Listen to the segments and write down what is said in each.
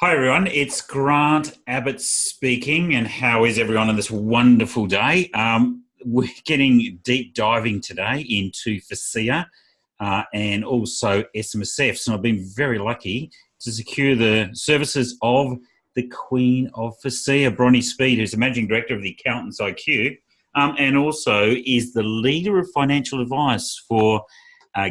Hi everyone, it's Grant Abbott speaking, and how is everyone on this wonderful day? We're getting deep diving today into FASEA and also SMSFs, and I've been very lucky to secure the services of the Queen of FASEA, Bronny Speed, who's the Managing Director of the AccountantsIQ, and also is the leader of financial advice for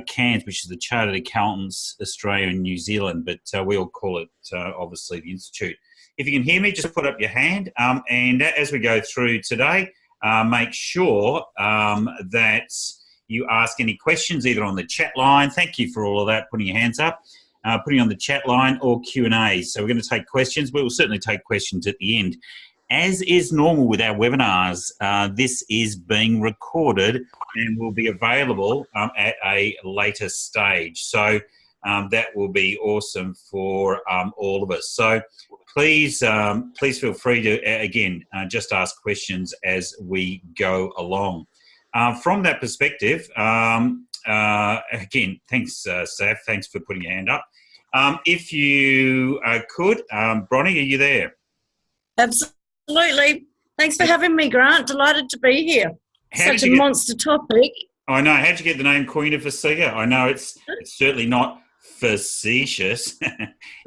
CANS, which is the Chartered Accountants Australia and New Zealand, but we all call it obviously the Institute. If you can hear me, just put up your hand, and as we go through today, make sure that you ask any questions either on the chat line. Thank you for all of that, putting your hands up, putting on the chat line, or Q&A. So we're going to take questions. We will certainly take questions at the end. As is normal with our webinars, this is being recorded and will be available at a later stage. So that will be awesome for all of us. So please feel free to, again, just ask questions as we go along. From that perspective, again, thanks, Saf. Thanks for putting your hand up. If you could, Bronny, are you there? Absolutely. Thanks for having me, Grant. Delighted to be here. Such a monster topic. I know. How'd you get the name Queen of FASEA? I know it's certainly not facetious.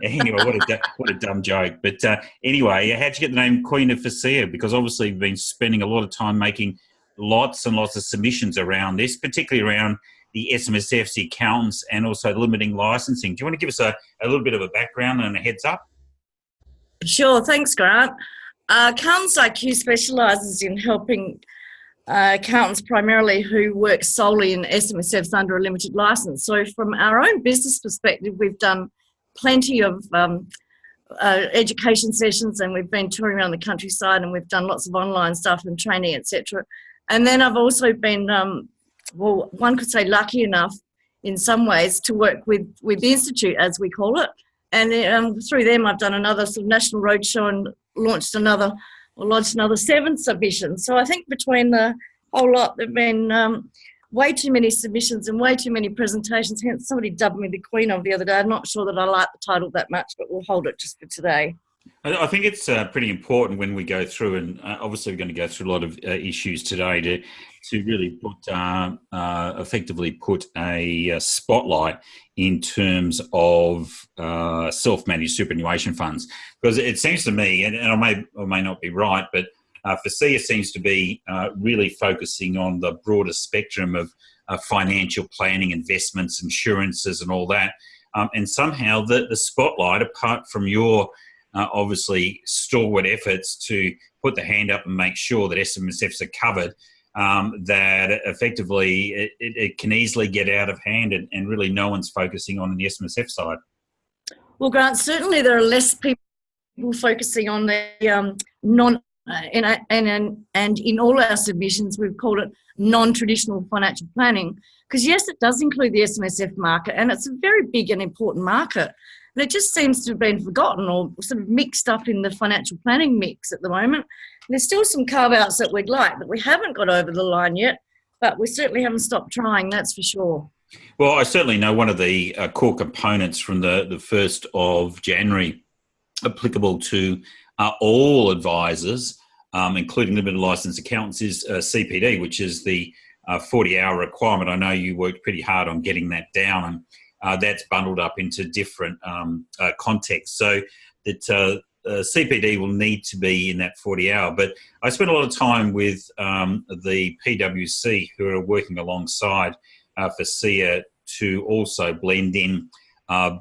Anyway, what a dumb joke. But anyway, how'd you get the name Queen of FASEA? Because obviously you've been spending a lot of time making lots and lots of submissions around this, particularly around the SMSFs, the accountants, and also limiting licensing. Do you want to give us a little bit of a background and a heads up? Sure. Thanks, Grant. AccountantsIQ specialises in helping accountants primarily who work solely in SMSFs under a limited licence. So from our own business perspective, we've done plenty of education sessions, and we've been touring around the countryside, and we've done lots of online stuff and training, etc. And then I've also been, well, one could say lucky enough in some ways to work with the Institute, as we call it. And through them, I've done another sort of national roadshow and lodged another 7 submissions. So I think between the whole lot, there've been way too many submissions and way too many presentations. Hence, somebody dubbed me the Queen of the other day. I'm not sure that I like the title that much, but we'll hold it just for today. I think it's pretty important when we go through, and obviously we're going to go through a lot of issues today to really put effectively put a spotlight in terms of self-managed superannuation funds, because it seems to me, and I may or may not be right, but FASEA seems to be really focusing on the broader spectrum of financial planning, investments, insurances, and all that, and somehow the spotlight, apart from your obviously stalwart efforts to put the hand up and make sure that SMSFs are covered, that effectively it can easily get out of hand, and really no one's focusing on the SMSF side. Well, Grant, certainly there are less people focusing on the and in all our submissions we've called it non-traditional financial planning, because yes, it does include the SMSF market, and it's a very big and important market. And it just seems to have been forgotten or sort of mixed up in the financial planning mix at the moment. There's still some carve-outs that we'd like, but we haven't got over the line yet, but we certainly haven't stopped trying, that's for sure. Well, I certainly know one of the core components from the 1st of January applicable to all advisors, including limited licence accountants, is CPD, which is the 40-hour requirement. I know you worked pretty hard on getting that down, and that's bundled up into different contexts. So that CPD will need to be in that 40-hour. But I spent a lot of time with the PwC, who are working alongside FASEA to also blend in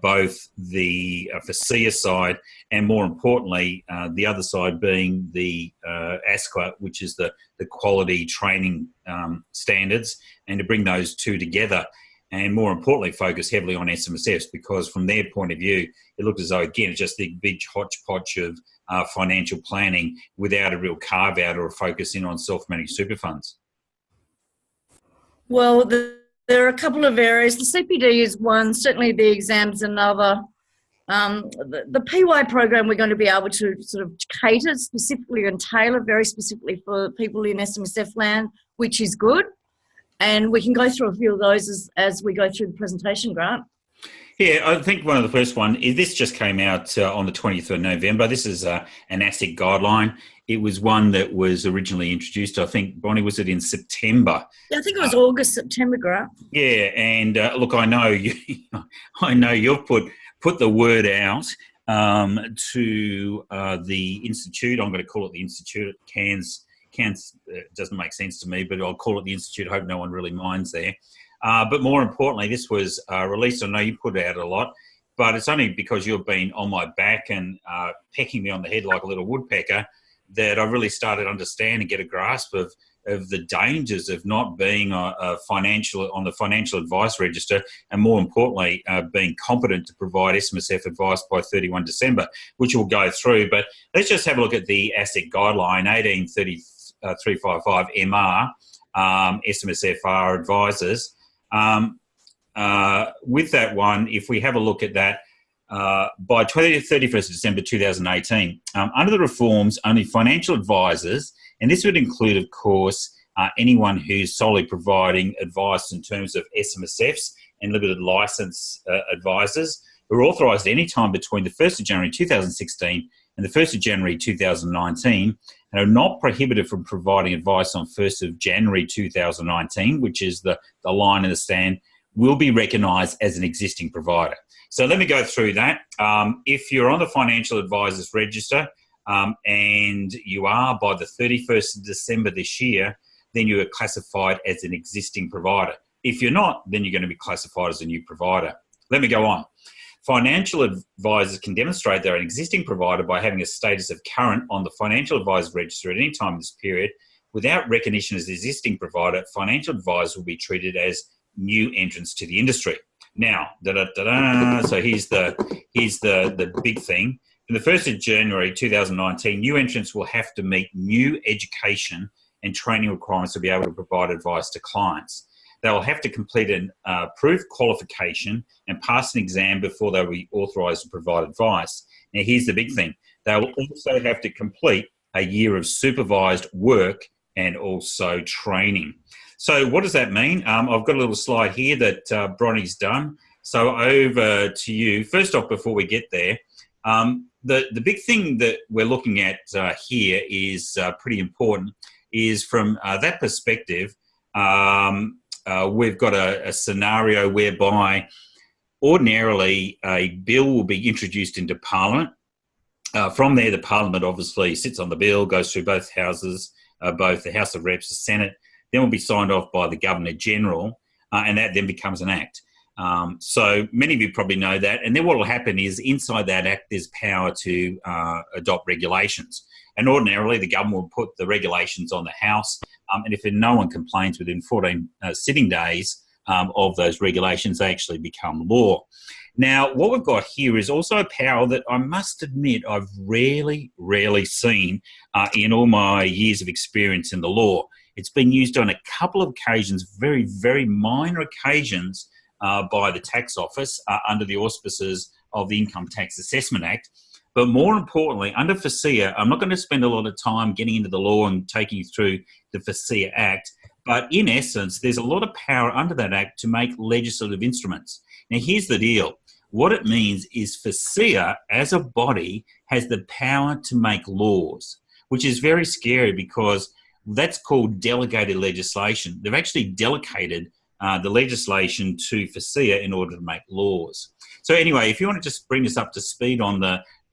both the FASEA side and, more importantly, the other side being the ASIC, which is the quality training standards, and to bring those two together. And more importantly, focus heavily on SMSFs, because from their point of view, it looked as though, again, it's just the big hodgepodge of financial planning without a real carve-out or a focus in on self-managed super funds. Well, there are a couple of areas. The CPD is one, certainly the exams another. The PY program we're going to be able to sort of cater specifically and tailor very specifically for people in SMSF land, which is good. And we can go through a few of those as we go through the presentation, Grant. Yeah, I think one of the first one is this just came out on the 20th of November. This is an ASIC guideline. It was one that was originally introduced, I think, Bronny, was it in September? Yeah, I think it was August, September, Grant. Yeah, and look, I know you, I know you've put the word out to the institute. I'm going to call it the institute. Cairns doesn't make sense to me, but I'll call it the institute. I hope no one really minds there. But more importantly, this was released. I know you put it out a lot, but it's only because you've been on my back and pecking me on the head like a little woodpecker that I really started to understand and get a grasp of the dangers of not being on the financial advice register, and more importantly, being competent to provide SMSF advice by 31 December, which we'll go through. But let's just have a look at the ASIC guideline 18355 MR, SMSFR advisors. With that one, if we have a look at that, by 31st December 2018, under the reforms, only financial advisors, and this would include, of course, anyone who's solely providing advice in terms of SMSFs and limited licence advisors, who are authorised any time between the 1st of January 2016 and the 1st of January 2019, and are not prohibited from providing advice on 1st of January 2019, which is the line in the stand, will be recognised as an existing provider. So let me go through that. If you're on the Financial Advisors Register and you are by the 31st of December this year, then you are classified as an existing provider. If you're not, then you're going to be classified as a new provider. Let me go on. Financial advisors can demonstrate they're an existing provider by having a status of current on the Financial Advisors Register at any time in this period. Without recognition as an existing provider, financial advisors will be treated as new entrants to the industry. Now, so here's the big thing. From the 1st of January 2019, new entrants will have to meet new education and training requirements to be able to provide advice to clients. They will have to complete an approved qualification and pass an exam before they will be authorised to provide advice. Now, here's the big thing. They will also have to complete a year of supervised work and also training. So what does that mean? I've got a little slide here that Bronny's done. So over to you. First off, before we get there, the big thing that we're looking at here is pretty important, is from that perspective, we've got a scenario whereby ordinarily a bill will be introduced into Parliament. From there, the Parliament obviously sits on the bill, goes through both houses, both the House of Reps, the Senate, then will be signed off by the Governor-General, and that then becomes an act. So many of you probably know that. And then what will happen is inside that act, there's power to adopt regulations. And ordinarily, the government will put the regulations on the House. And if no one complains within 14 sitting days of those regulations, they actually become law. Now, what we've got here is also a power that I must admit I've rarely seen in all my years of experience in the law. It's been used on a couple of occasions, very, very minor occasions, by the tax office under the auspices of the Income Tax Assessment Act. But more importantly, under FASEA, I'm not going to spend a lot of time getting into the law and taking you through the FASEA Act, but in essence, there's a lot of power under that Act to make legislative instruments. Now, here's the deal. What it means is FASEA, as a body, has the power to make laws, which is very scary because that's called delegated legislation. They've actually delegated the legislation to FASEA in order to make laws. So anyway, if you want to just bring us up to speed on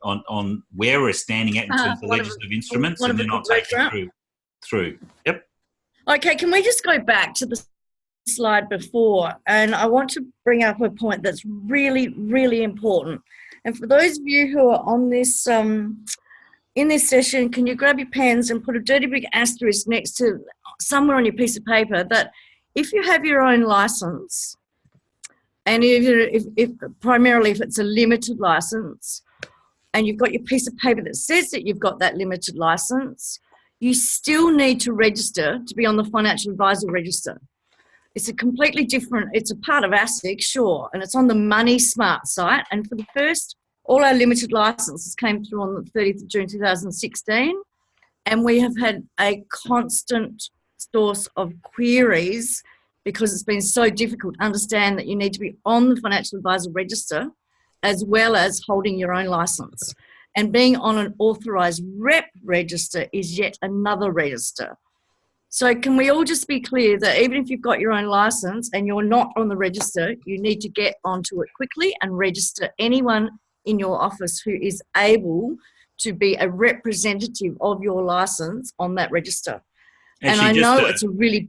on where we're standing at in terms of legislative instruments, and then I'll take you through. Yep. Okay, can we just go back to the slide before? And I want to bring up a point that's really, really important. And for those of you who are on this, in this session, can you grab your pens and put a dirty big asterisk next to somewhere on your piece of paper that if you have your own license, and if primarily if it's a limited license, and you've got your piece of paper that says that you've got that limited license, you still need to register to be on the Financial Advisor Register. It's a completely different, it's a part of ASIC, sure, and it's on the Money Smart site. And for the first, all our limited licenses came through on the 30th of June 2016, and we have had a constant source of queries because it's been so difficult to understand that you need to be on the financial advisor register as well as holding your own license. And being on an authorised rep register is yet another register. So can we all just be clear that even if you've got your own license and you're not on the register, you need to get onto it quickly and register anyone in your office who is able to be a representative of your license on that register. Actually, and I know it's a really...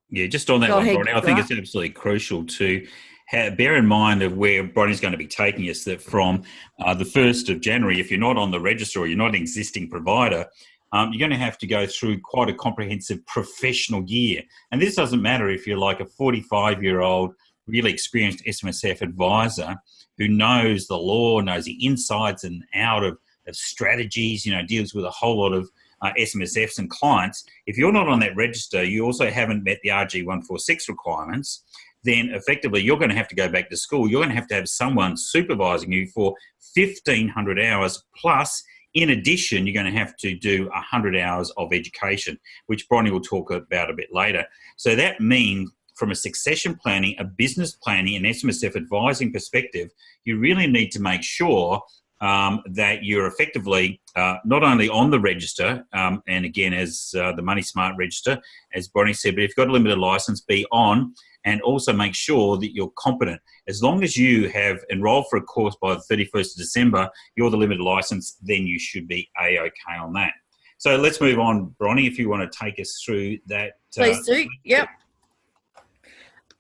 Yeah, just on that one, Bronny, I think it's absolutely crucial to bear in mind of where Bronny's going to be taking us, that from the 1st of January, if you're not on the register or you're not an existing provider, you're going to have to go through quite a comprehensive professional year. And this doesn't matter if you're like a 45-year-old, really experienced SMSF advisor who knows the law, knows the insides and out of strategies, deals with a whole lot of SMSFs and clients. If you're not on that register, you also haven't met the RG 146 requirements, then effectively you're going to have to go back to school. You're going to have someone supervising you for 1,500 hours plus. In addition, you're going to have to do 100 hours of education, which Bronny will talk about a bit later. So that means from a succession planning, a business planning and SMSF advising perspective, you really need to make sure that you're effectively not only on the register, and again, as the Money Smart register, as Bronny said, but if you've got a limited license, be on, and also make sure that you're competent. As long as you have enrolled for a course by the 31st of December, you're the limited license, then you should be A-OK on that. So let's move on, Bronny, if you want to take us through that. Please do, yep.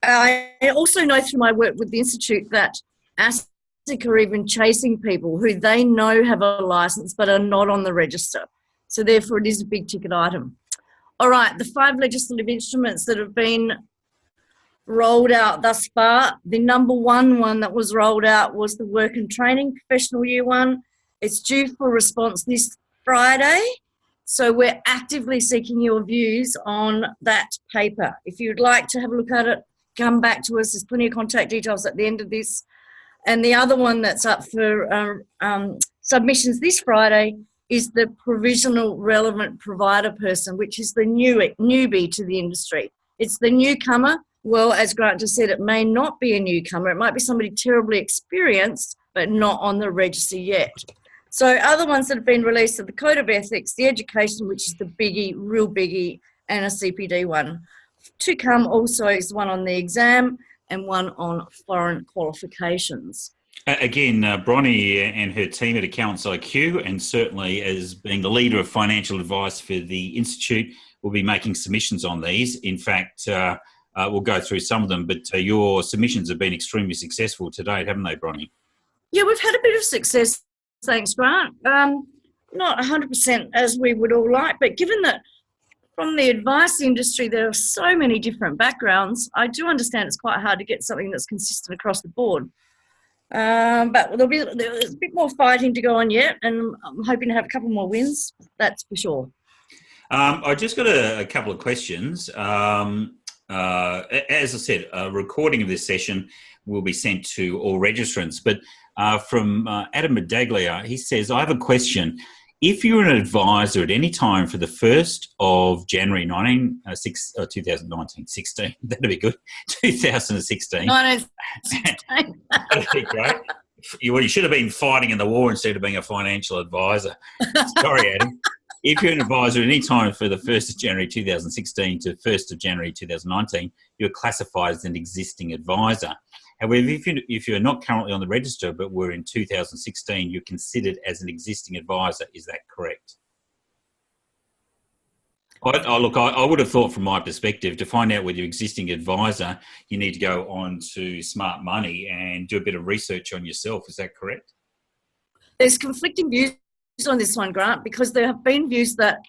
I also know through my work with the Institute that ASIC are even chasing people who they know have a license but are not on the register. So therefore it is a big ticket item. All right, the 5 legislative instruments that have been rolled out thus far, the number one that was rolled out was the Work and Training Professional Year 1. It's due for response this Friday. So we're actively seeking your views on that paper. If you'd like to have a look at it, come back to us. There's plenty of contact details at the end of this. And the other one that's up for submissions this Friday is the Provisional Relevant Provider Person, which is the newbie to the industry. It's the newcomer. Well, as Grant just said, it may not be a newcomer. It might be somebody terribly experienced, but not on the register yet. So other ones that have been released are the Code of Ethics, the Education, which is the biggie, real biggie, and a CPD one. To come also is one on the exam and one on foreign qualifications. Again, Bronny and her team at AccountantsIQ, and certainly as being the leader of financial advice for the Institute, will be making submissions on these. In fact, we'll go through some of them, but your submissions have been extremely successful to date, haven't they, Bronny? Yeah, we've had a bit of success, thanks, Grant. Not 100% as we would all like, but given that from the advice industry there are so many different backgrounds, I do understand it's quite hard to get something that's consistent across the board. But there's a bit more fighting to go on yet, and I'm hoping to have a couple more wins, that's for sure. I just got a couple of questions. As I said, a recording of this session will be sent to all registrants, but from Adam Medaglia, he says, I have a question. If you're an advisor at any time for the 1st of January 2016, that'd be good, 2016. 1916. That'd be great. You should have been fighting in the war instead of being a financial advisor. Sorry, Adam. If you're an advisor at any time for the 1st of January 2016 to 1st of January 2019, you're classified as an existing advisor. However, if you're not currently on the register but were in 2016, you're considered as an existing advisor. Is that correct? I would have thought from my perspective, to find out whether you're existing advisor, you need to go on to Smart Money and do a bit of research on yourself. Is that correct? There's conflicting views on this one, Grant, because there have been views that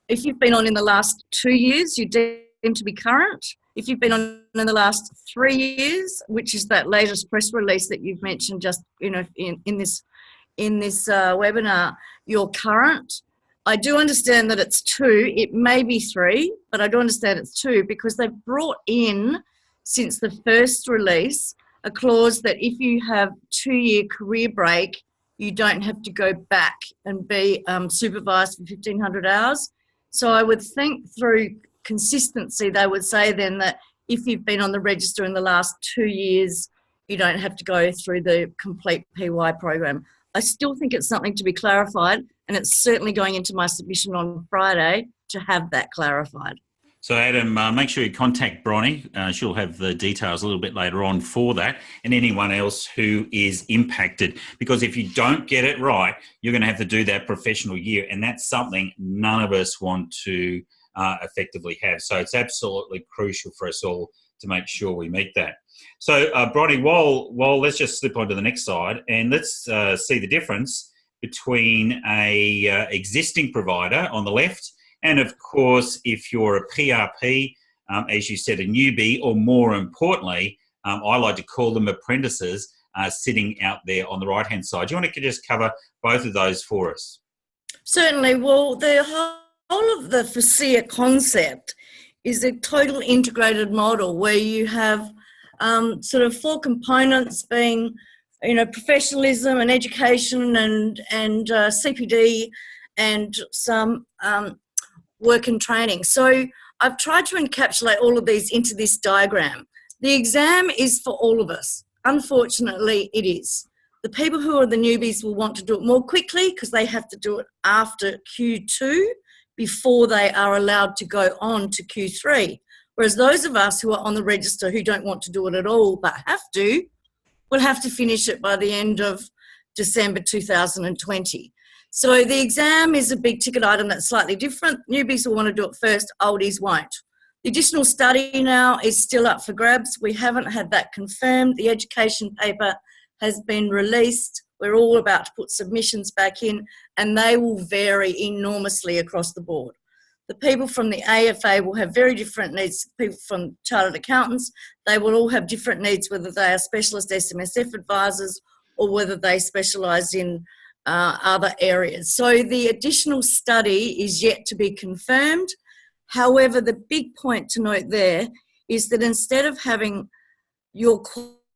if you've been on in the last 2 years, you deem to be current. If you've been on in the last 3 years, which is that latest press release that you've mentioned just in this webinar, you're current. I do understand that it's 2. It may be 3, but I do understand it's 2 because they've brought in, since the first release, a clause that if you have 2-year career break, you don't have to go back and be supervised for 1,500 hours. So I would think through consistency, they would say then that if you've been on the register in the last 2 years, you don't have to go through the complete PY program. I still think it's something to be clarified, and it's certainly going into my submission on Friday to have that clarified. So, Adam, make sure you contact Bronny. She'll have the details a little bit later on for that, and anyone else who is impacted. Because if you don't get it right, you're going to have to do that professional year, and that's something none of us want to effectively have. So it's absolutely crucial for us all to make sure we meet that. So, Bronny, while let's just slip onto the next side, and let's see the difference between a existing provider on the left. And of course, if you're a PRP, as you said, a newbie, or more importantly, I like to call them apprentices, sitting out there on the right-hand side. Do you want to just cover both of those for us? Certainly. Well, the whole of the FASEA concept is a total integrated model where you have sort of 4 components being, professionalism and education and CPD and some work and training. So I've tried to encapsulate all of these into this diagram. The exam is for all of us. Unfortunately, it is. The people who are the newbies will want to do it more quickly because they have to do it after Q2 before they are allowed to go on to Q3. Whereas those of us who are on the register who don't want to do it at all but have to, will have to finish it by the end of December 2020. So the exam is a big ticket item that's slightly different. Newbies will want to do it first, oldies won't. The additional study now is still up for grabs. We haven't had that confirmed. The education paper has been released. We're all about to put submissions back in, and they will vary enormously across the board. The people from the AFA will have very different needs. People from chartered accountants, they will all have different needs, whether they are specialist SMSF advisors or whether they specialise in other areas. So the additional study is yet to be confirmed. However, the big point to note there is that instead of having your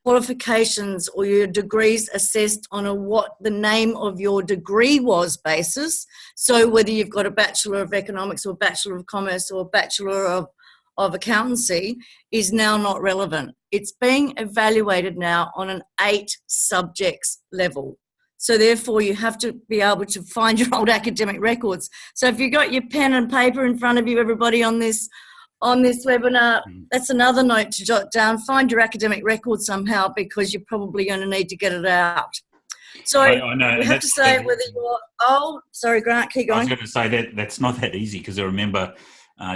qualifications or your degrees assessed on what the name of your degree was basis, so whether you've got a Bachelor of Economics or Bachelor of Commerce or Bachelor of Accountancy, is now not relevant. It's being evaluated now on an 8 subjects level. So therefore, you have to be able to find your old academic records. So if you've got your pen and paper in front of you, everybody on this webinar, that's another note to jot down. Find your academic record somehow, because you're probably going to need to get it out. So I know, you have to say whether you're old. Sorry, Grant, keep going. I was going to say that's not that easy, because I remember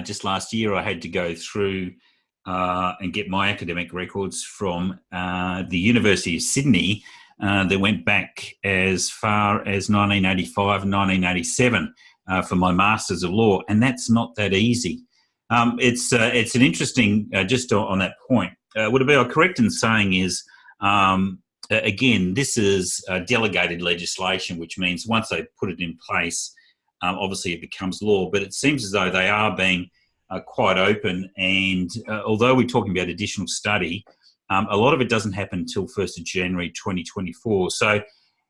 just last year I had to go through and get my academic records from the University of Sydney. They went back as far as 1985 and 1987 for my Masters of Law, and that's not that easy. It's an interesting, just on that point, would it be correct in saying is, again, this is delegated legislation, which means once they put it in place, obviously it becomes law, but it seems as though they are being quite open, and although we're talking about additional study, a lot of it doesn't happen until 1st of January 2024. So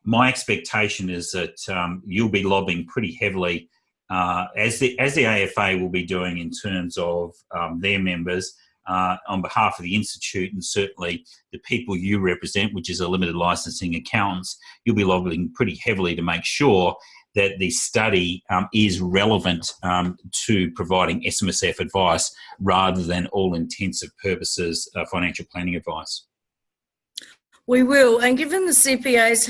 my expectation is that you'll be lobbying pretty heavily, as the AFA will be doing in terms of their members on behalf of the Institute, and certainly the people you represent, which is a limited licensing accountants. You'll be lobbying pretty heavily to make sure that the study is relevant to providing SMSF advice rather than all intensive purposes financial planning advice. We will, and given the CPAs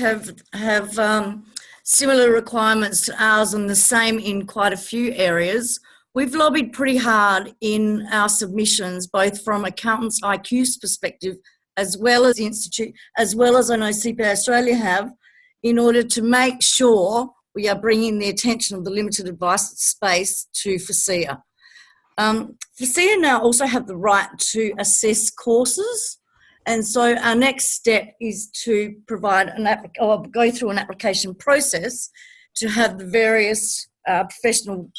have similar requirements to ours and the same in quite a few areas, we've lobbied pretty hard in our submissions, both from AccountantsIQ's perspective as well as the Institute, as well as I know CPA Australia have, in order to make sure we are bringing the attention of the limited advice space to FASEA. FASEA now also have the right to assess courses, and so our next step is to provide go through an application process to have the various our professional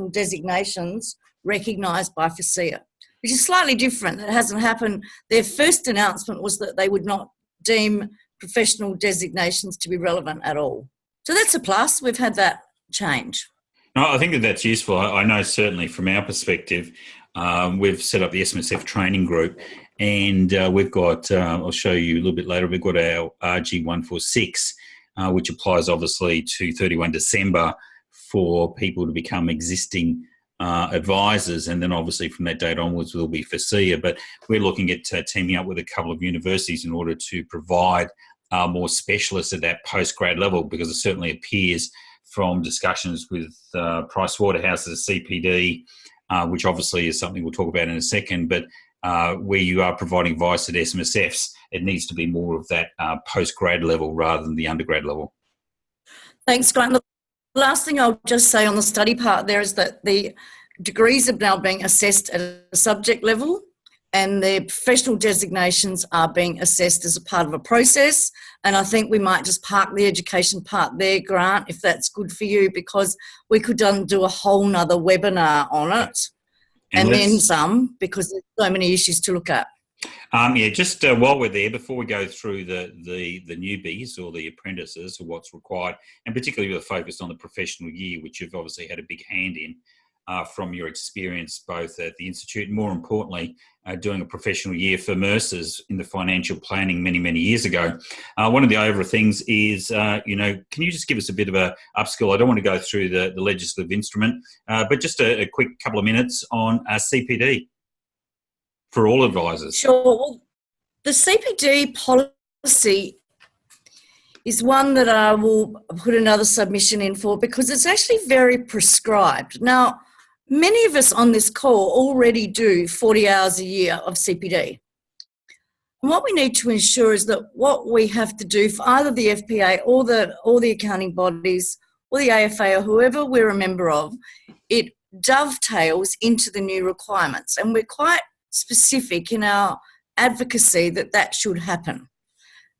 designations recognised by FASEA, which is slightly different. It hasn't happened. Their first announcement was that they would not deem professional designations to be relevant at all. So that's a plus. We've had that change. No, I think that's useful. I know certainly from our perspective, we've set up the SMSF training group, and we've got, I'll show you a little bit later, we've got our RG146, which applies obviously to 31 December for people to become existing advisors, and then obviously from that date onwards will be FASEA. But we're looking at teaming up with a couple of universities in order to provide more specialists at that postgrad level, because it certainly appears from discussions with Price Waterhouse as a CPD, which obviously is something we'll talk about in a second, but where you are providing advice at SMSFs, it needs to be more of that postgrad level rather than the undergrad level. Thanks, Grant. Look, the last thing I'll just say on the study part there is that the degrees are now being assessed at a subject level, and their professional designations are being assessed as a part of a process. And I think we might just park the education part there, Grant, if that's good for you, because we could do a whole nother webinar on it, and then some, because there's so many issues to look at. Just while we're there, before we go through the newbies or the apprentices or what's required, and particularly with a focus on the professional year, which you've obviously had a big hand in from your experience both at the Institute and more importantly, doing a professional year for Mercers in the financial planning many, many years ago. One of the over things is, can you just give us a bit of a upskill? I don't want to go through the legislative instrument, but just a quick couple of minutes on CPD. For all advisors. Sure. Well, the CPD policy is one that I will put another submission in for, because it's actually very prescribed. Now, many of us on this call already do 40 hours a year of CPD. And what we need to ensure is that what we have to do for either the FPA or the accounting bodies or the AFA or whoever we're a member of, it dovetails into the new requirements. And we're quite specific in our advocacy that should happen.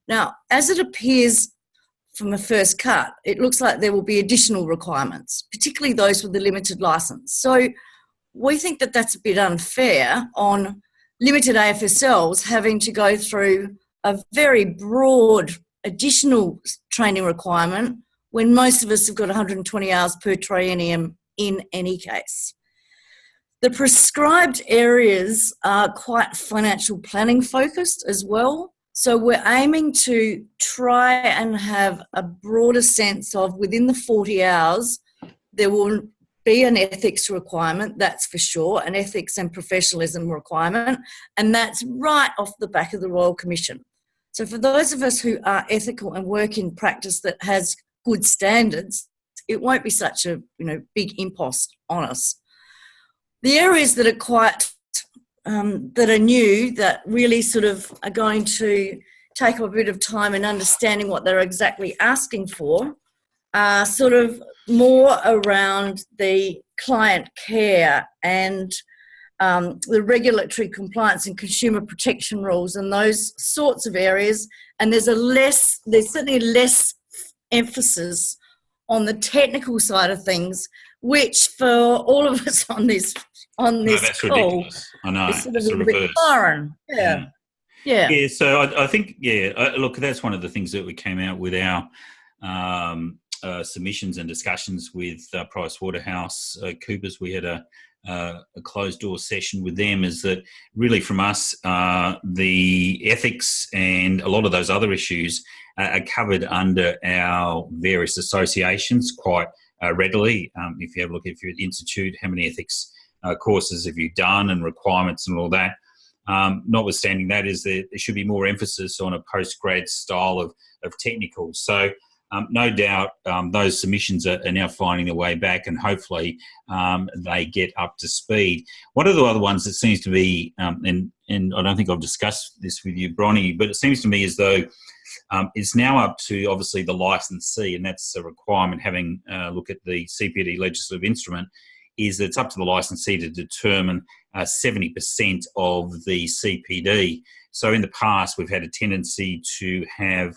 Now, as it appears from the first cut, it looks like there will be additional requirements, particularly those with the limited licence. So we think that that's a bit unfair on limited AFSLs having to go through a very broad additional training requirement when most of us have got 120 hours per triennium in any case. The prescribed areas are quite financial planning focused as well. So we're aiming to try and have a broader sense of, within the 40 hours, there will be an ethics requirement, that's for sure, an ethics and professionalism requirement, and that's right off the back of the Royal Commission. So for those of us who are ethical and work in practice that has good standards, it won't be such a big impost on us. The areas that are quite, that are new, that really sort of are going to take a bit of time in understanding what they're exactly asking for, are sort of more around the client care and the regulatory compliance and consumer protection rules and those sorts of areas. And there's certainly less emphasis on the technical side of things, which for all of us on this that's call, ridiculous. I know. it's sort of a little bit foreign. Yeah. So I think, look, that's one of the things that we came out with our submissions and discussions with Price Waterhouse Coopers. We had a closed door session with them, is that really from us, the ethics and a lot of those other issues are covered under our various associations quite readily. If you have a look at your institute, how many ethics courses have you done and requirements and all that. Notwithstanding that, is there should be more emphasis on a postgrad style of technical. So no doubt those submissions are now finding their way back, and hopefully they get up to speed. One of the other ones that seems to be, and I don't think I've discussed this with you, Bronny, but it seems to me as though it's now up to obviously the licensee, and that's a requirement having a look at the CPD legislative instrument, is that it's up to the licensee to determine 70% of the CPD. So in the past, we've had a tendency to have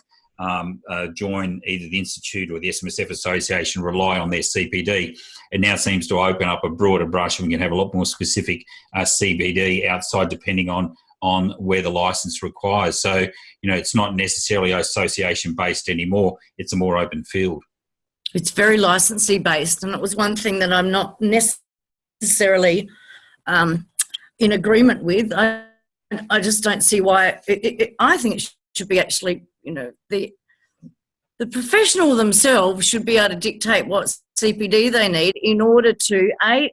join either the Institute or the SMSF Association rely on their CPD. It now seems to open up a broader brush, and we can have a lot more specific CPD outside depending on where the license requires. So, it's not necessarily association based anymore. It's a more open field. It's very licensee based, and it was one thing that I'm not necessarily in agreement with. I just don't see why. I think it should be actually, the professional themselves should be able to dictate what CPD they need in order to A,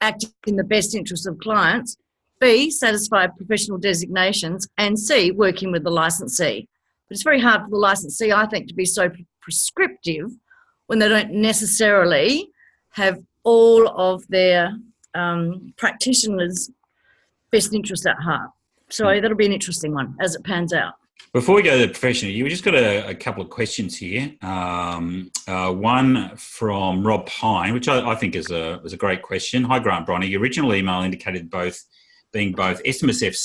act in the best interest of clients, B, satisfy professional designations, and C, working with the licensee. But it's very hard for the licensee, I think, to be so prescriptive when they don't necessarily have all of their practitioners' best interest at heart. So that'll be an interesting one as it pans out. Before we go to the professional, we've just got a couple of questions here. One from Rob Pine, which I think is a great question. Hi, Grant, Bronny. Your original email indicated being both SMSF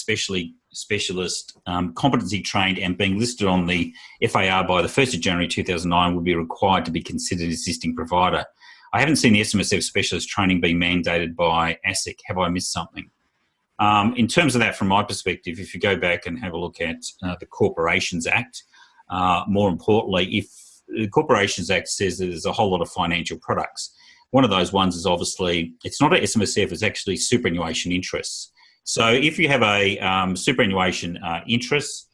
specialist, competency trained, and being listed on the FAR by the 1st of January 2009 would be required to be considered existing provider. I haven't seen the SMSF specialist training being mandated by ASIC. Have I missed something? In terms of that, from my perspective, if you go back and have a look at the Corporations Act, more importantly, if the Corporations Act says that there's a whole lot of financial products, one of those ones is obviously, it's not a SMSF, it's actually superannuation interests. So if you have a superannuation interest,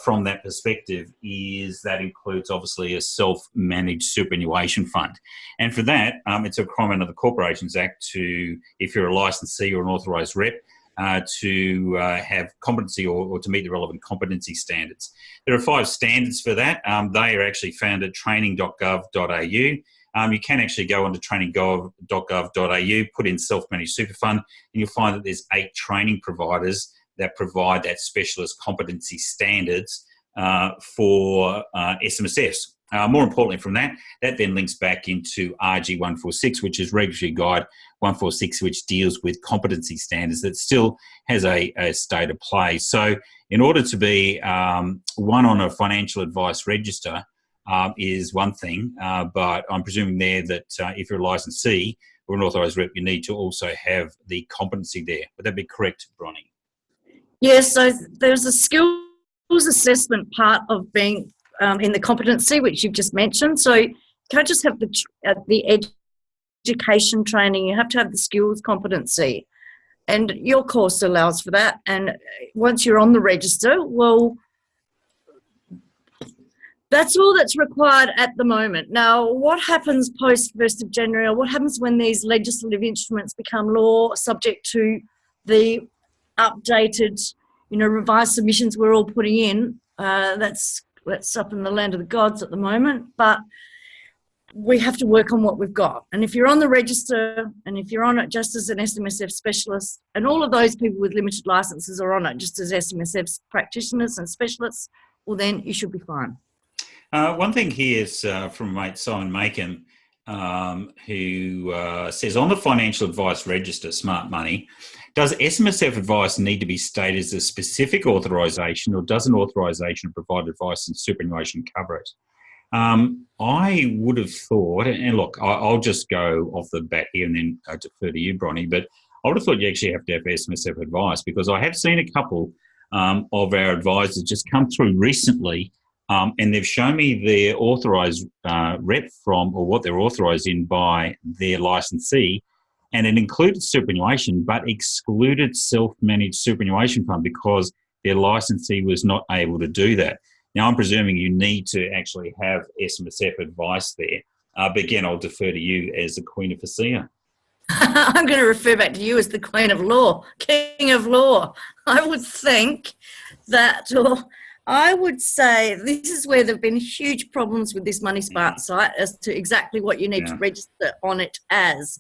from that perspective, that includes obviously a self-managed superannuation fund. And for that, it's a requirement of the Corporations Act to, if you're a licensee or an authorised rep, to have competency or to meet the relevant competency standards. There are 5 standards for that. They are actually found at training.gov.au. You can actually go onto training.gov.au, put in self-managed super fund, and you'll find that there's 8 training providers that provide that specialist competency standards for SMSFs. More importantly from that then links back into RG 146, which is Regulatory Guide 146, which deals with competency standards that still has a state of play. So in order to be one on a financial advice register is one thing, but I'm presuming there that if you're a licensee or an authorised rep, you need to also have the competency there. Would that be correct, Bronny? Yes, so there's a skills assessment part of being in the competency, which you've just mentioned. So you can't just have the education training, you have to have the skills competency. And your course allows for that. And once you're on the register, well, that's all that's required at the moment. Now, what happens post 1st of January, or what happens when these legislative instruments become law, subject to the updated, revised submissions we're all putting in? That's up in the land of the gods at the moment, but we have to work on what we've got. And if you're on the register, and if you're on it just as an SMSF specialist, and all of those people with limited licenses are on it just as SMSF practitioners and specialists, well, then you should be fine. One thing here is from mate Simon Macon, who says, on the financial advice register, Smart Money, does SMSF advice need to be stated as a specific authorisation, or does an authorisation provide advice and superannuation cover it? I would have thought, and look, I'll just go off the bat here and then defer to you, Bronny, but I would have thought you actually have to have SMSF advice, because I have seen a couple of our advisors just come through recently, and they've shown me their authorised rep from, or what they're authorised in by their licensee, and it included superannuation but excluded self-managed superannuation fund because their licensee was not able to do that. Now, I'm presuming you need to actually have SMSF advice there. But again, I'll defer to you as the Queen of FASEA. I'm going to refer back to you as the Queen of Law, King of Law. I would think that, or I would say this is where there have been huge problems with this Money Smart site as to exactly what you need to register on it as.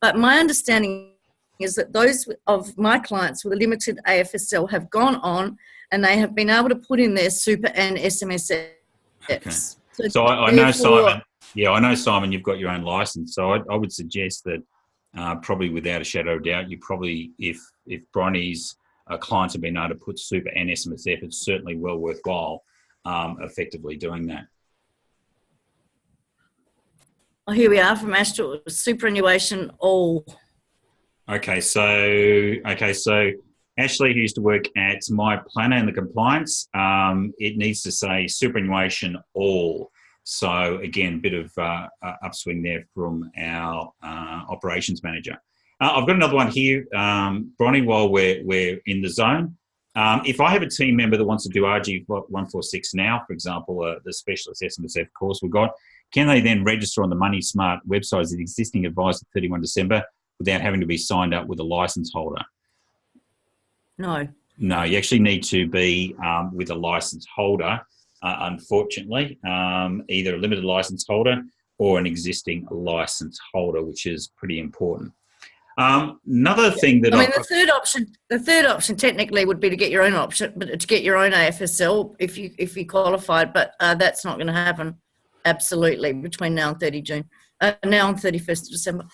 But my understanding is that those of my clients with a limited AFSL have gone on and they have been able to put in their super and SMSF. Okay. So I know, Simon. Yeah, I know, Simon, you've got your own license. So I would suggest that probably without a shadow of doubt, you probably, if Bronny's clients have been able to put super and SMSF, it's certainly well worthwhile effectively doing that. Oh, here we are from Astral Superannuation All. Okay, so Ashley, who used to work at My Planner in the compliance, it needs to say superannuation all. So again, a bit of upswing there from our operations manager. I've got another one here, Bronny, while we're in the zone. If I have a team member that wants to do RG146 now, for example, the specialist SMSF course we've got, can they then register on the Money Smart website as an existing advisor 31 December without having to be signed up with a license holder? No. No, you actually need to be with a license holder, unfortunately, either a limited license holder or an existing license holder, which is pretty important. Another thing that the third option technically would be to get your own option, but to get your own AFSL if you qualified, but that's not going to happen. Absolutely, between now and 30 June, now and 31st of December.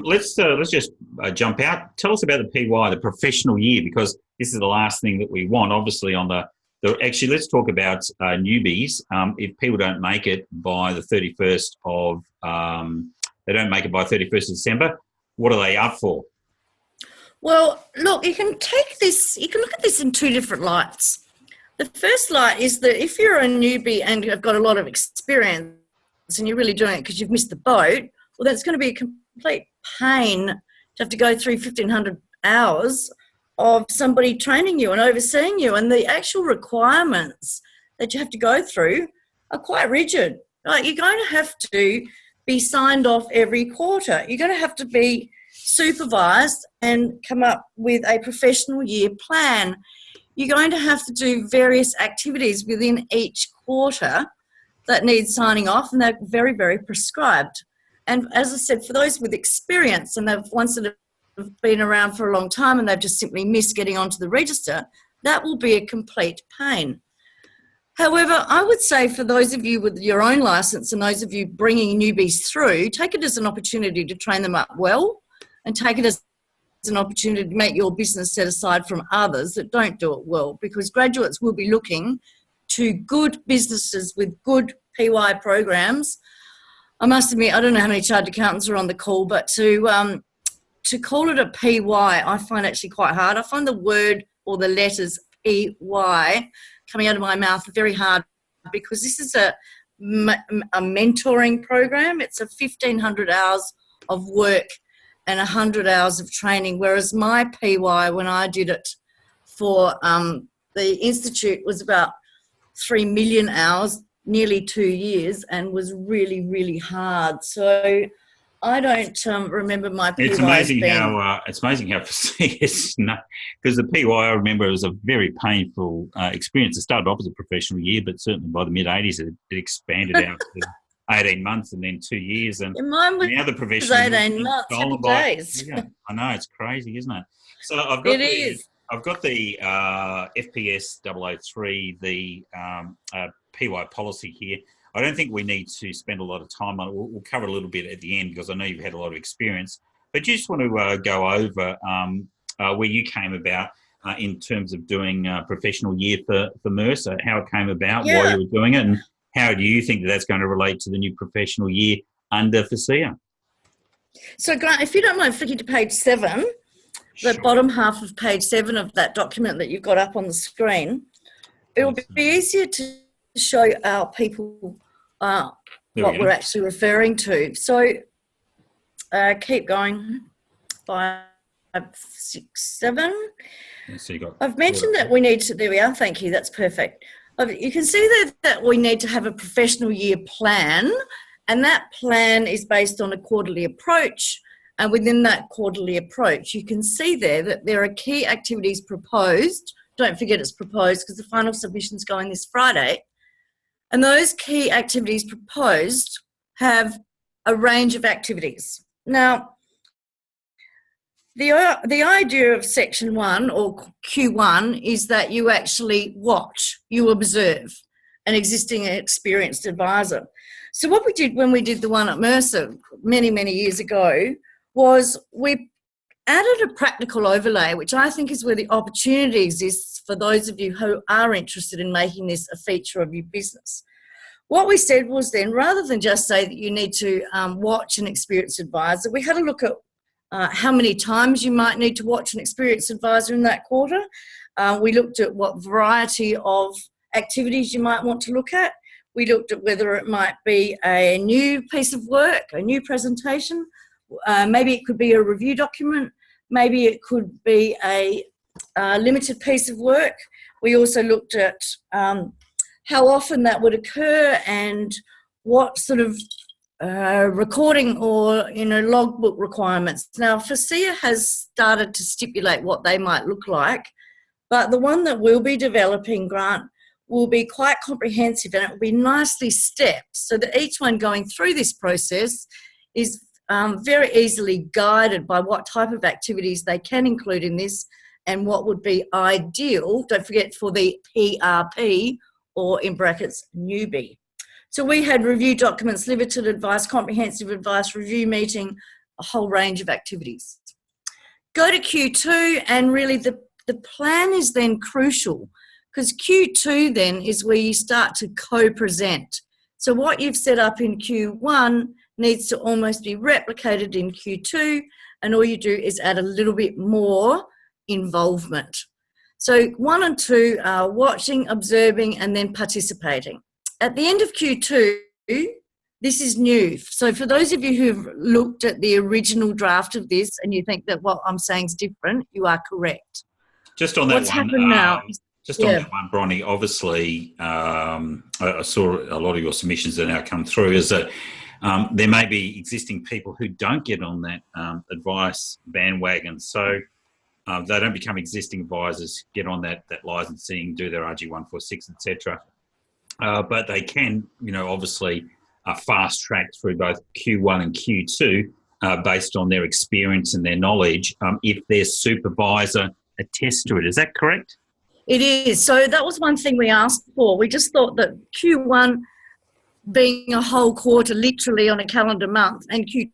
Let's just jump out. Tell us about the PY, the professional year, because this is the last thing that we want. Obviously, on actually, let's talk about newbies. If people don't make it by the 31st of, they don't make it by 31st of December. What are they up for? Well, look, you can look at this in two different lights. The first light is that if you're a newbie and you've got a lot of experience and you're really doing it because you've missed the boat, well, that's going to be a complete pain to have to go through 1,500 hours of somebody training you and overseeing you. And the actual requirements that you have to go through are quite rigid. Like, you're going to have to be signed off every quarter. You're going to have to be supervised and come up with a professional year plan. You're going to have to do various activities within each quarter that need signing off, and they're very, very prescribed. And as I said, for those with experience and they've ones that have been around for a long time and they've just simply missed getting onto the register, that will be a complete pain. However, I would say for those of you with your own license and those of you bringing newbies through, take it as an opportunity to train them up well, and take it as an opportunity to make your business set aside from others that don't do it well, because graduates will be looking to good businesses with good PY programs. I must admit, I don't know how many chartered accountants are on the call, but to call it a PY, I find actually quite hard. I find the word or the letters PY coming out of my mouth very hard, because this is a mentoring program. It's a 1,500 hours of work and 100 hours of training, whereas my PY, when I did it for the Institute, was about 3 million hours, nearly 2 years, and was really, really hard. So I don't remember my PY. It's amazing how it's not, because the PY, I remember, it was a very painful experience. It started off as a professional year, but certainly by the mid-80s it expanded out to 18 months and then 2 years. And mine was now the professional 18 months, happy days. Yeah, I know, it's crazy, isn't it? So I've got the FPS 003, the PY policy here. I don't think we need to spend a lot of time on it. We'll cover a little bit at the end, because I know you've had a lot of experience. But you just want to go over where you came about in terms of doing professional year for Mercer, how it came about, why you were doing it, and how do you think that's going to relate to the new professional year under FASEA? So, Grant, if you don't mind flicking to page 7, the bottom half of page 7 of that document that you've got up on the screen, it will be easier to show our people what we're actually referring to. So keep going. 5, 6, 7. So I've mentioned that we need to, there we are, thank you, that's perfect. You can see that we need to have a professional year plan, and that plan is based on a quarterly approach. And within that quarterly approach, you can see there that there are key activities proposed. Don't forget it's proposed, because the final submission's going this Friday. And those key activities proposed have a range of activities. Now, the idea of Section 1 or Q1 is that you actually watch, you observe an existing experienced advisor. So what we did when we did the one at Mercer many, many years ago was we added a practical overlay, which I think is where the opportunity exists for those of you who are interested in making this a feature of your business. What we said was then, rather than just say that you need to watch an experienced advisor, we had a look at how many times you might need to watch an experienced advisor in that quarter. We looked at what variety of activities you might want to look at. We looked at whether it might be a new piece of work, a new presentation. maybe it could be a review document, maybe it could be a limited piece of work. We also looked at how often that would occur and what sort of recording or logbook requirements. Now, FASEA has started to stipulate what they might look like, but the one that we'll be developing, Grant, will be quite comprehensive, and it will be nicely stepped so that each one going through this process is very easily guided by what type of activities they can include in this and what would be ideal, don't forget, for the PRP, or in brackets, newbie. So we had review documents, limited advice, comprehensive advice, review meeting, a whole range of activities. Go to Q2, and really the plan is then crucial, because Q2 then is where you start to co-present. So what you've set up in Q1 needs to almost be replicated in Q2, and all you do is add a little bit more involvement. So 1 and 2 are watching, observing, and then participating. At the end of Q2, this is new. So for those of you who've looked at the original draft of this and you think that what I'm saying is different, you are correct. Just on that What's happened now? Just on that one, Bronny, obviously I saw a lot of your submissions that now come through is that there may be existing people who don't get on that advice bandwagon. So they don't become existing advisors, get on that licensing, do their RG146, etc. But they can, obviously fast track through both Q1 and Q2 based on their experience and their knowledge if their supervisor attests to it. Is that correct? It is. So that was one thing we asked for. We just thought that Q1 being a whole quarter, literally on a calendar month, and Q2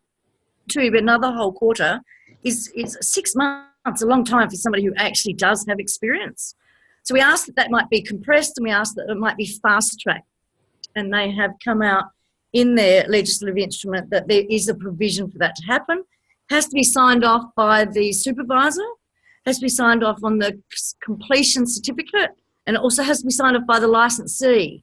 being another whole quarter is 6 months, a long time for somebody who actually does have experience. So we asked that might be compressed, and we asked that it might be fast-tracked. And they have come out in their legislative instrument that there is a provision for that to happen. It has to be signed off by the supervisor, has to be signed off on the completion certificate, and it also has to be signed off by the licensee.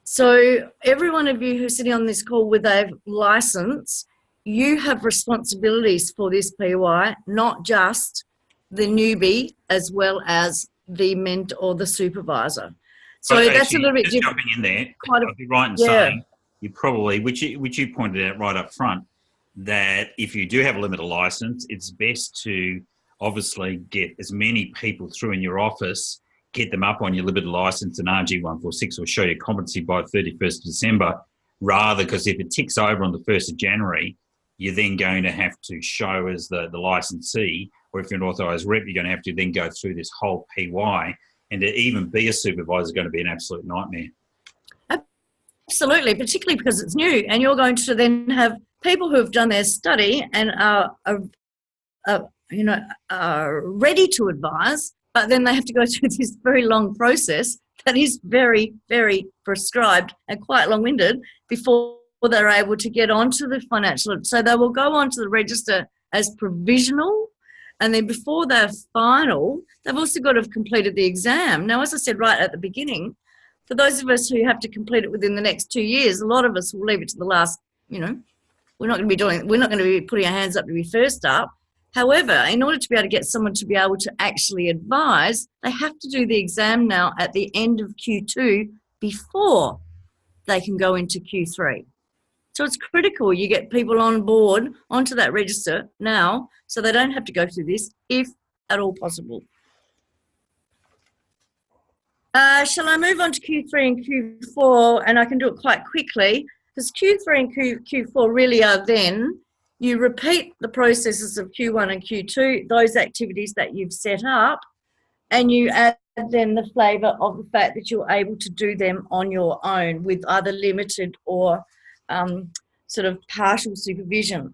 So every one of you who's sitting on this call with a license, you have responsibilities for this PY, not just the newbie as well as the mentor or the supervisor. So but that's actually, a little bit just different. jumping in there, I'd be right in saying you probably, which you pointed out right up front, that if you do have a limited license, it's best to obviously get as many people through in your office, get them up on your limited license and RG146 or show your competency by 31st of December, rather, because if it ticks over on the 1st of January, you're then going to have to show as the licensee, or if you're an authorised rep, you're going to have to then go through this whole PY, and to even be a supervisor is going to be an absolute nightmare. Absolutely, particularly because it's new, and you're going to then have people who have done their study and are ready to advise, but then they have to go through this very long process that is very, very prescribed and quite long-winded before they're able to get onto the financial. So they will go onto the register as provisional, and then before they're final, they've also got to have completed the exam. Now, as I said right at the beginning, for those of us who have to complete it within the next 2 years, a lot of us will leave it to the last, we're not going to be putting our hands up to be first up. However, in order to be able to get someone to be able to actually advise, they have to do the exam now at the end of Q2 before they can go into Q3. So it's critical you get people on board onto that register now so they don't have to go through this, if at all possible. Shall I move on to Q3 and Q4? And I can do it quite quickly, because Q3 and Q4 really are then, you repeat the processes of Q1 and Q2, those activities that you've set up, and you add then the flavour of the fact that you're able to do them on your own with either limited or sort of partial supervision.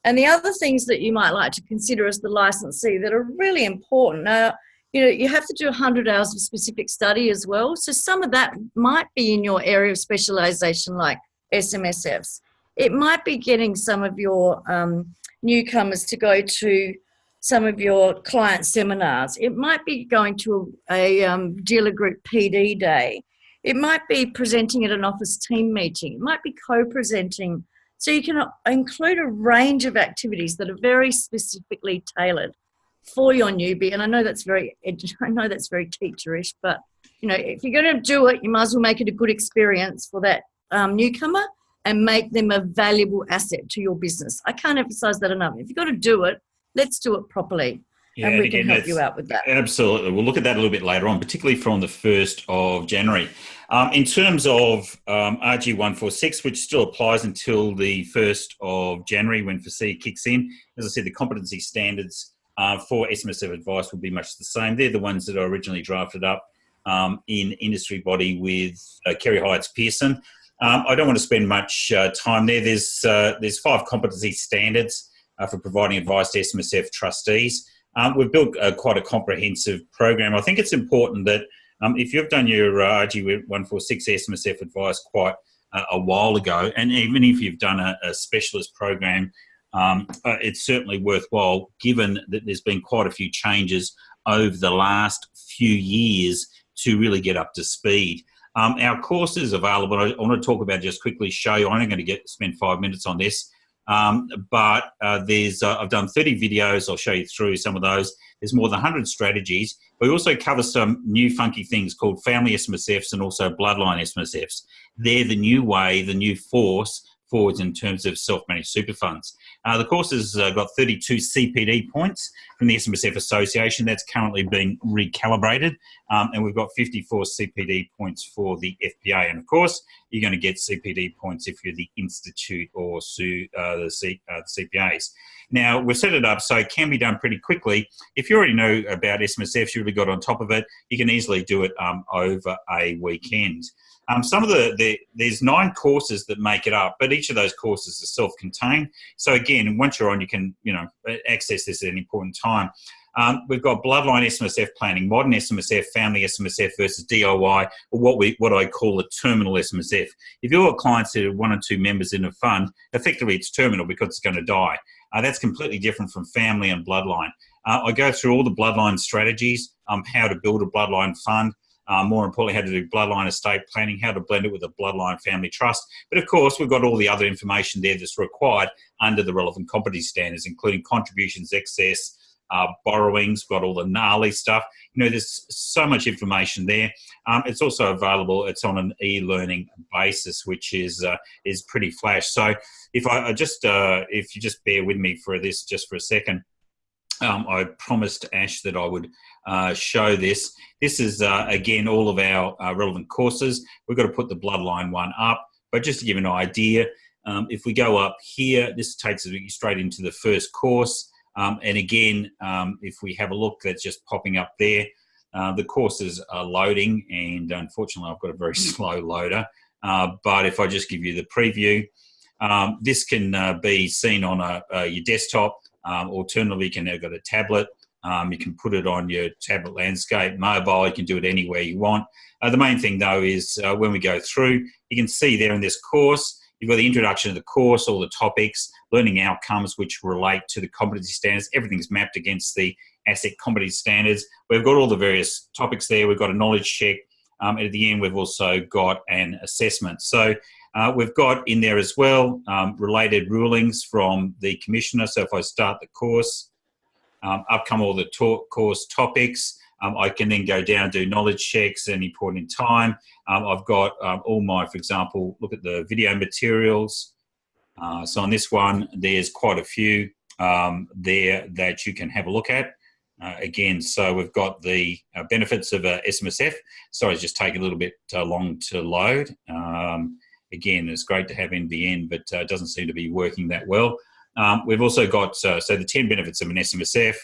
And the other things that you might like to consider as the licensee that are really important. Now, you have to do 100 hours of specific study as well. So some of that might be in your area of specialisation, like SMSFs. It might be getting some of your newcomers to go to some of your client seminars. It might be going to a dealer group PD day. It might be presenting at an office team meeting. It might be co-presenting So you can include a range of activities that are very specifically tailored for your newbie. And I know that's very teacherish, but if you're going to do it, you might as well make it a good experience for that newcomer and make them a valuable asset to your business. I can't emphasize that enough. If you've got to do it, let's do it properly. Yeah, and we can help you out with that. Absolutely. We'll look at that a little bit later on, particularly from the 1st of January. In terms of RG 146, which still applies until the 1st of January when FASEA kicks in, as I said, the competency standards for SMSF advice will be much the same. They're the ones that are originally drafted up in industry body with Kerry Hydes Pearson. I don't want to spend much time there. There's 5 competency standards for providing advice to SMSF trustees. We've built quite a comprehensive program. I think it's important that if you've done your RG 146 SMSF advice quite a while ago, and even if you've done a specialist program, it's certainly worthwhile, given that there's been quite a few changes over the last few years to really get up to speed. Our course is available. I want to talk about, just quickly show you. I'm only going to spend 5 minutes on this. But I've done 30 videos. I'll show you through some of those. There's more than 100 strategies. We also cover some new funky things called family SMSFs and also bloodline SMSFs. They're the new way, the new force forwards in terms of self-managed super funds. The course has got 32 CPD points from the SMSF Association. That's currently being recalibrated. And we've got 54 CPD points for the FPA. And of course, you're going to get CPD points if you're the institute or the CPAs. Now, we've set it up so it can be done pretty quickly. If you already know about SMSF, you really got on top of it, you can easily do it over a weekend. There's 9 courses that make it up, but each of those courses is self-contained. So again, once you're on, you can access this at any point in time. We've got bloodline SMSF planning, modern SMSF, family SMSF versus DIY, or what I call a terminal SMSF. If you've got clients that are 1 or 2 members in a fund, effectively it's terminal because it's going to die. That's completely different from family and bloodline. I go through all the bloodline strategies, how to build a bloodline fund, more importantly, how to do bloodline estate planning, how to blend it with a bloodline family trust. But of course, we've got all the other information there that's required under the relevant competency standards, including contributions, excess, borrowings, got all the gnarly stuff. There's so much information there. It's also available. It's on an e-learning basis, which is pretty flash. So if you just bear with me for this just for a second, I promised Ash that I would show this. This is, again, all of our relevant courses. We've got to put the bloodline one up, but just to give you an idea, if we go up here, this takes us straight into the first course. And again, if we have a look, that's just popping up there. The courses are loading, and unfortunately, I've got a very slow loader. But if I just give you the preview, this can be seen on your desktop. Alternatively, you can have got a tablet. You can put it on your tablet landscape, mobile. You can do it anywhere you want. The main thing, though, is when we go through, you can see there in this course, you've got the introduction to the course, all the topics, learning outcomes which relate to the competency standards. Everything's mapped against the ASIC competency standards. We've got all the various topics there. We've got a knowledge check. At the end, we've also got an assessment. So we've got in there as well related rulings from the Commissioner. So if I start the course, up come all the course topics. I can then go down, do knowledge checks at any point in time. I've got all my, for example, look at the video materials. So on this one, there's quite a few there that you can have a look at. Again, so we've got the benefits of SMSF. Sorry, it's just taking a little bit long to load. Again, it's great to have NBN, but it doesn't seem to be working that well. We've also got, so the 10 benefits of an SMSF.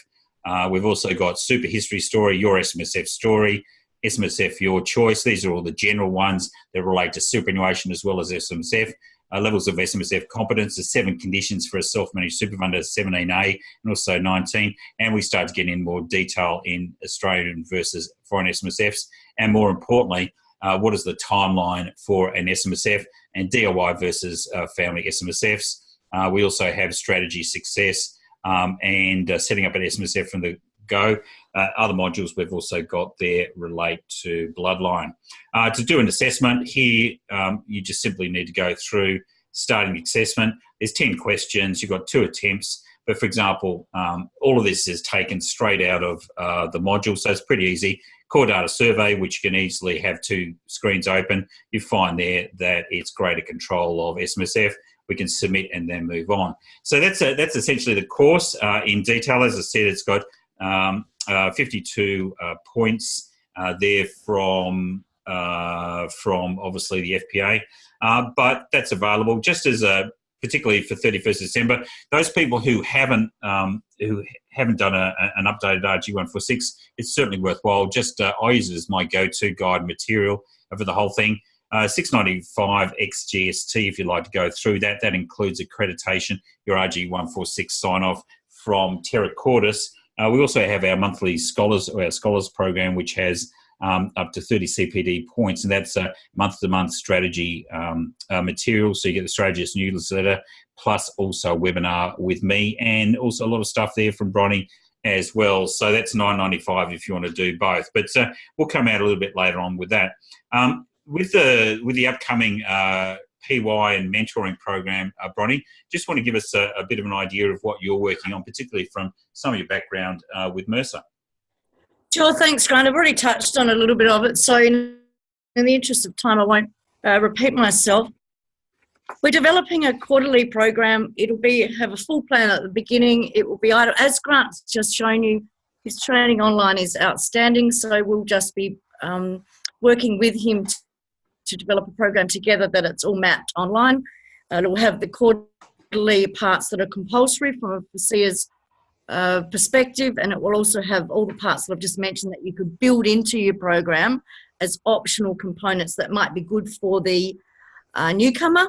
We've also got super history story, your SMSF story, SMSF your choice. These are all the general ones that relate to superannuation as well as SMSF. Levels of SMSF competence, the 7 conditions for a self-managed super fund, 17A and also 19. And we start to get in more detail in Australian versus foreign SMSFs. And more importantly, what is the timeline for an SMSF and DIY versus family SMSFs. We also have strategy success and setting up an SMSF from the go. Other modules we've also got there relate to bloodline. To do an assessment here, you just simply need to go through, starting assessment. There's 10 questions. You've got 2 attempts. But for example, all of this is taken straight out of the module, so it's pretty easy. Core data survey, which you can easily have 2 screens open. You find there that it's greater control of SMSF. We can submit and then move on. So that's essentially the course in detail. As I said, it's got 52 points there from obviously the FPA, but that's available just as particularly for 31st December. Those people who haven't done an updated RG146, it's certainly worthwhile. Just I use it as my go-to guide material for the whole thing. 695 ex-GST if you'd like to go through that. That includes accreditation, your RG146 sign-off from Terra Cordis. We also have our monthly scholars program, which has up to 30 CPD points, and that's a month-to-month strategy material. So you get the strategist newsletter, plus also a webinar with me, and also a lot of stuff there from Bronny as well. So that's $9.95 if you want to do both. But we'll come out a little bit later on with that. With the upcoming PY and mentoring program, Bronny, just want to give us a bit of an idea of what you're working on, particularly from some of your background with Mercer. Sure, thanks, Grant. I've already touched on a little bit of it, so in the interest of time, I won't repeat myself. We're developing a quarterly program. It'll have a full plan at the beginning. It will be, as Grant's just shown you, his training online is outstanding, so we'll just be working with him to develop a program together that it's all mapped online. It will have the quarterly parts that are compulsory from a FASEA's perspective, and it will also have all the parts that I've just mentioned that you could build into your program as optional components that might be good for the newcomer,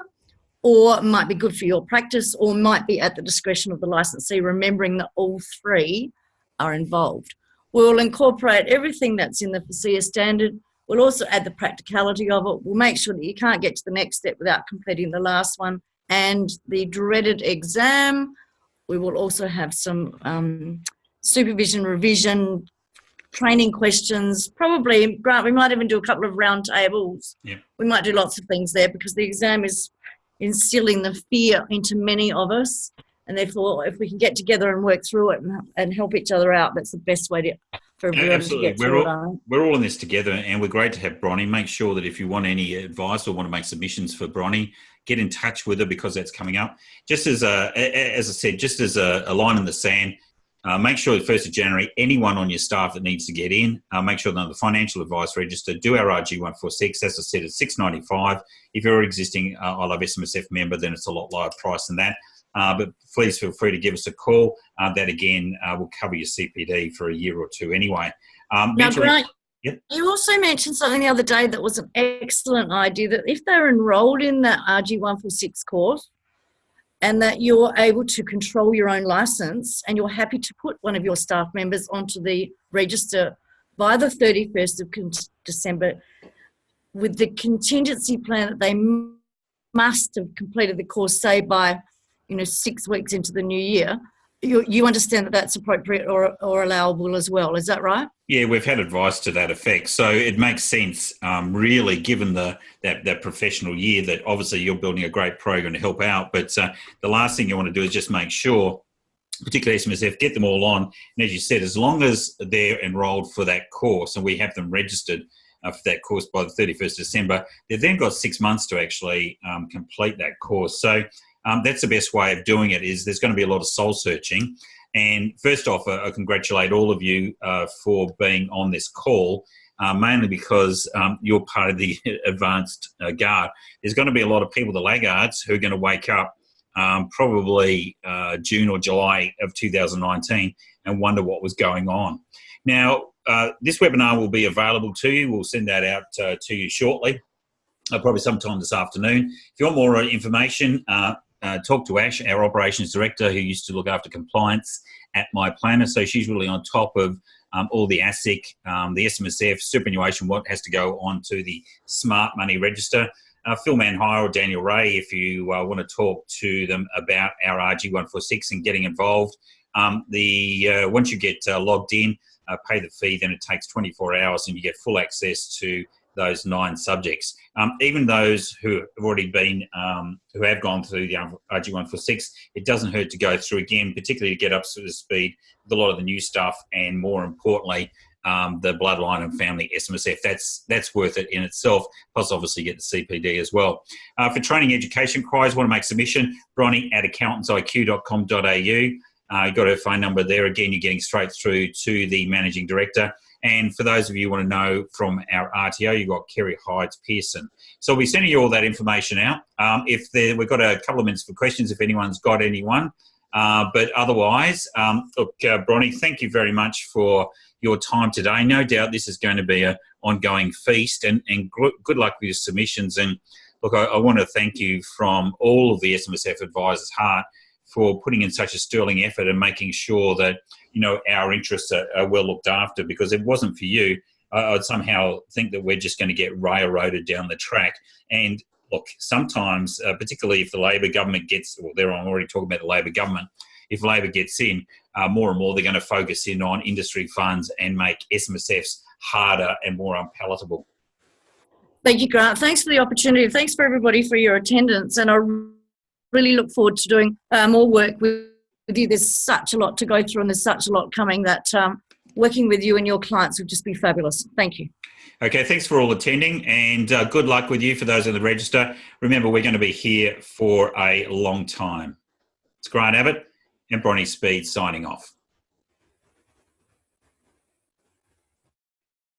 or might be good for your practice, or might be at the discretion of the licensee, remembering that all 3 are involved. We'll incorporate everything that's in the FASEA standard. We'll also add the practicality of it. We'll make sure that you can't get to the next step without completing the last one. And the dreaded exam, we will also have some supervision, revision, training questions. Probably, Grant, we might even do a couple of round tables. Yep. We might do lots of things there because the exam is instilling the fear into many of us. And therefore, if we can get together and work through it and help each other out, that's the best way for everyone to get through it. We're all in this together, and we're great to have Bronny. Make sure that if you want any advice or want to make submissions for Bronny, get in touch with her because that's coming up. Just as I said, just as a line in the sand, make sure the 1st of January, anyone on your staff that needs to get in, make sure they're on the financial advice register. Do our RG146. As I said, it's $6.95. If you're an existing I Love SMSF member, then it's a lot lower price than that. But please feel free to give us a call. That, again, will cover your CPD for a year or 2 anyway. Now, Grant, yep. You also mentioned something the other day that was an excellent idea, that if they're enrolled in that RG146 course and that you're able to control your own license and you're happy to put one of your staff members onto the register by the 31st of December with the contingency plan that they must have completed the course, say, by 6 weeks into the new year, you understand that that's appropriate or allowable as well. Is that right? Yeah, we've had advice to that effect. So it makes sense, really, given that professional year, that obviously you're building a great program to help out. But the last thing you want to do is just make sure, particularly SMSF, get them all on. And as you said, as long as they're enrolled for that course and we have them registered for that course by the 31st December, they've then got 6 months to actually complete that course. So that's the best way of doing it. Is there's going to be a lot of soul searching. And first off, I congratulate all of you for being on this call, mainly because you're part of the advanced guard. There's going to be a lot of people, the laggards, who are going to wake up probably June or July of 2019 and wonder what was going on. Now, this webinar will be available to you. We'll send that out to you shortly, probably sometime this afternoon. If you want more information, talk to Ash, our operations director, who used to look after compliance at My Planner. So she's really on top of all the ASIC, the SMSF, superannuation, what has to go on to the Smart Money Register. Phil Manhire or Daniel Ray, if you want to talk to them about our RG146 and getting involved. Once you get logged in, pay the fee, then it takes 24 hours and you get full access to those 9 subjects. Even those who have already been, who have gone through the RG 146, it doesn't hurt to go through again, particularly to get up to speed with a lot of the new stuff, and more importantly, the bloodline and family SMSF. That's worth it in itself. Plus, obviously, get the CPD as well. For training education inquiries, want to make submission, Bronny at AccountantsIQ.com.au. You've got her phone number there. Again, you're getting straight through to the Managing Director. And for those of you who want to know from our RTO, you've got Kerry Hydes-Pearson. So we'll be sending you all that information out. We've got a couple of minutes for questions if anyone's got anyone. But otherwise, look, Bronny, thank you very much for your time today. No doubt this is going to be an ongoing feast, and good luck with your submissions. And look, I want to thank you from all of the SMSF advisors' heart for putting in such a sterling effort and making sure that, you know, our interests are well looked after, because if it wasn't for you, I'd somehow think that we're just going to get railroaded down the track. And look, sometimes, particularly if the Labor government gets, well, I'm already talking about the Labor government, if Labor gets in, more and more they're going to focus in on industry funds and make SMSFs harder and more unpalatable. Thank you, Grant. Thanks for the opportunity. Thanks for everybody for your attendance. And I really look forward to doing more work with you. There's such a lot to go through, and there's such a lot coming that working with you and your clients would just be fabulous. Thank you. Okay, thanks for all attending, and good luck with you for those in the register. Remember, we're going to be here for a long time. It's Grant Abbott and Bronny Speed signing off.